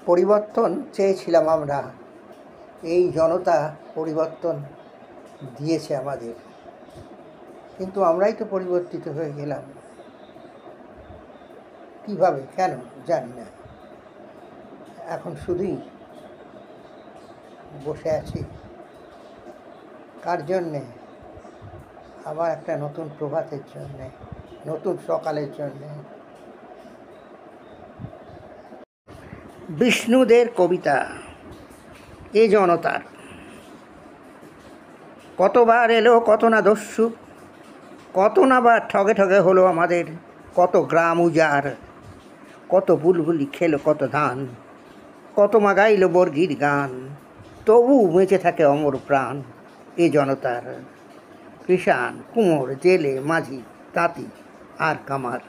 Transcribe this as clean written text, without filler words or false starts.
পরিবর্তন চেয়েছিলাম আমরা, এই জনতা পরিবর্তন দিয়েছে আমাদের, কিন্তু আমরাই তো পরিবর্তিত হয়ে গেলাম। কীভাবে, কেন জানি না। এখন শুধুই বসে আছি। কার জন্যে? আবার একটা নতুন প্রভাতের জন্যে, নতুন সকালের জন্যে। বিষ্ণুদের কবিতা এ জনতার। কতবার এলো কত না দস্যু, কত না বার ঠগে ঠগে হলো আমাদের, কত গ্রাম উজাড়, কত বুলবুলি খেলো কত ধান, কত মা গাইল বর্গির গান, তবু বেঁচে থাকে অমর প্রাণ এ জনতার। কৃষাণ, কুমোর, জেলে, মাঝি, তাঁতি আর কামার।